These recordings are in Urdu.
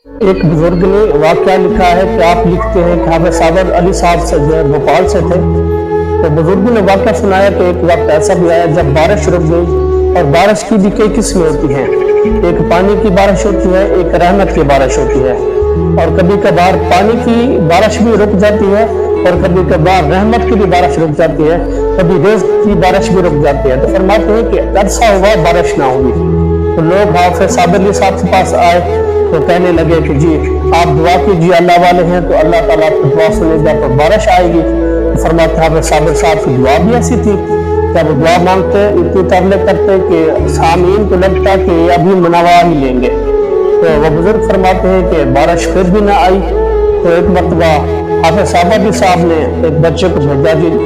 ایک بزرگ نے واقعہ لکھا ہے کہ آپ لکھتے ہیں کہ حافظ صابر علی صاحب سے جو ہے بھوپال سے تھے، تو بزرگ نے واقعہ سنایا کہ ایک وقت ایسا بھی آیا جب بارش رک گئی، اور بارش کی بھی کئی قسمیں ہوتی ہیں، ایک پانی کی بارش ہوتی ہے، ایک رحمت کی بارش ہوتی ہے، اور کبھی کبھار پانی کی بارش بھی رک جاتی ہے اور کبھی کبھار رحمت کی بھی بارش رک جاتی ہے، کبھی رزق کی بارش بھی رک جاتی ہے۔ تو فرماتے ہیں کہ عرصہ ہوا بارش نہ ہوئی، تو لوگ حافظ صابر علی صاحب کے پاس آئے تو کہنے لگے کہ جی آپ دعا کیجیے، اللہ والے ہیں تو اللہ تعالیٰ آپ کی دعا سنے گا تو بارش آئے گی۔ تو فرماتے ہیں حافظ صابر صاحب کی دعا بھی ایسی تھی، جب دعا مانگتے اتنی ترلے کرتے کہ سامعین کو لگتا کہ یہ ابھی منوا ہی لیں گے۔ تو وہ بزرگ فرماتے ہیں کہ بارش پھر بھی نہ آئی، تو ایک مرتبہ حافظ صابر علی صاحب نے ایک بچے کو بھیجا، جی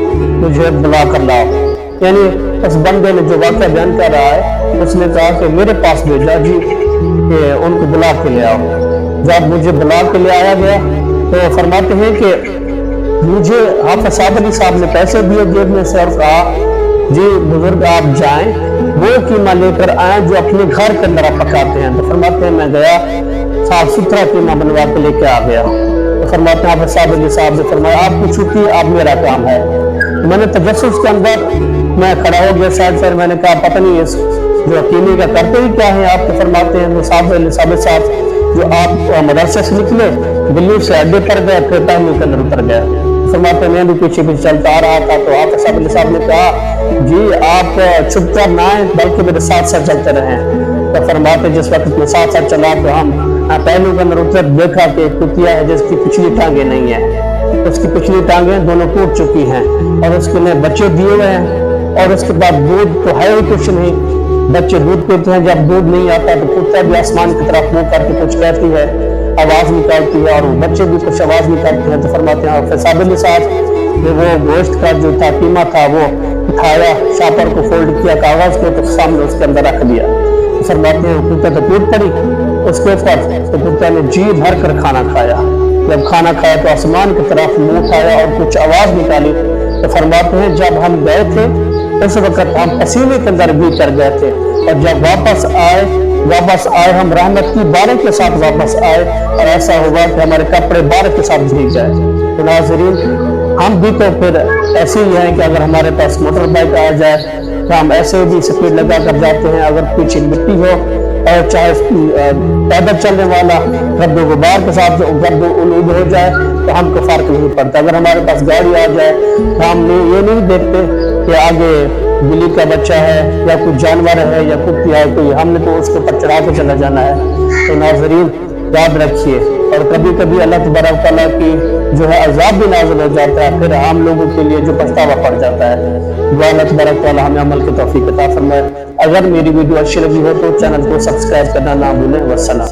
مجھے بلا کر لاؤ، یعنی اس بندے نے جو واقعہ بیان کر رہا ہے اس نے کہا کہ میرے پاس بھیجا جی کہ ان کو بلا کے لے آؤ۔ جب مجھے بلا کے لے آیا گیا تو فرماتے ہیں کہ مجھے حافظ صابر علی صاحب نے پیسے دیے جیب میں سے اور کہا جی بزرگ آپ جائیں وہ قیمہ لے کر آئیں جو اپنے گھر کے اندر آپ پکاتے ہیں۔ تو فرماتے ہیں میں گیا، صاف ستھرا قیمہ بنوا کے لے کے آ گیا۔ تو فرماتے ہیں حافظ صابر علی صاحب نے فرمایا آپ کی چھٹی اب میرا کام ہے۔ میں نے تجسس کے اندر میں کھڑا ہو گیا سائڈ پر، میں نے کہا پتہ نہیں اس جو قیمے کا کرتے ہی کیا ہے آپ؟ تو فرماتے ہیں صابر علی صاحب جو آپ مدرسے سے نکلے دلی سے اڈے پر گئے پھر ٹہلنے کے اندر اتر گئے۔ فرماتے ہیں میں بھی پیچھے پیچھے چلتا آ رہا تھا، تو حافظ صابر علی صاحب نے کہا جی آپ چھپ کر نہ آئیں بلکہ میرے ساتھ ساتھ چلتے رہیں۔ تو فرماتے جس وقت میں ساتھ ساتھ چلا تو ہم پہلو کے اندر اتر دیکھا کہ ایک کتیا ہے جس کی پچھلی ٹانگیں نہیں ہیں، اس کی پچھلی ٹانگیں دونوں ٹوٹ چکی ہیں اور اس کے لیے بچے دیے ہوئے ہیں، اور اس کے بعد دودھ تو ہے ہی کچھ نہیں، بچے دودھ پیتے ہیں، جب دودھ نہیں آتا تو کتا بھی آسمان کی طرف منہ کر کے کچھ کہتی ہے، آواز نکالتی ہے، اور وہ بچے بھی کچھ آواز نکالتے ہیں۔ تو فرماتے ہیں حافظ صابر علی صاحب نے وہ گوشت کا جو تھا قیمہ تھا وہ اٹھایا، شاپر کو فولڈ کیا کاغذ کو تو سامنے اس کے اندر رکھ دیا۔ فرماتے ہیں کتا تو ٹوٹ پڑی اس کے اوپر، تو کتا نے جی بھر کر کھانا کھایا، جب کھانا کھایا تو آسمان کی طرف منہ اٹھایا اور کچھ آواز نکالی۔ تو فرماتے ہیں جب ہم گئے تھے اس وقت ہم پسینے کے اندر بھی کر گئے تھے، اور جب واپس آئے ہم رحمت کی بارش کے ساتھ واپس آئے، اور ایسا ہوا کہ ہمارے کپڑے بارش کے ساتھ بھیگ گئے۔ تو ناظرین ہم بھی تو پھر ایسے ہی ہیں کہ اگر ہمارے پاس موٹر بائک آ جائے تو ہم ایسے بھی سپیڈ لگا کر جاتے ہیں، اگر پیچھے مٹی ہو اور چاہے پیدل چلنے والا گرد و غبار کے ساتھ گرد و آلود ہو جائے تو ہم کو فرق نہیں پڑتا۔ اگر ہمارے پاس گاڑی آ جائے تو ہم یہ نہیں دیکھتے کہ آگے بلی کا بچہ ہے یا کوئی جانور ہے یا کتی ہے کوئی، ہم نے تو اس کے اوپر چڑھا کے چلا جانا ہے۔ تو ناظرین یاد رکھیے، اور کبھی کبھی اللہ تبارک تعالیٰ کی جو ہے عذاب بھی نازل ہو جاتا ہے، پھر عام لوگوں کے لیے جو پچھتاوا پڑ جاتا ہے۔ دعا اللہ تبارک تعالیٰ ہمیں عمل کی توفیق عطا فرمائے۔ اگر میری ویڈیو اچھی لگی ہو تو چینل کو سبسکرائب کرنا نہ بھولیں۔ والسلام۔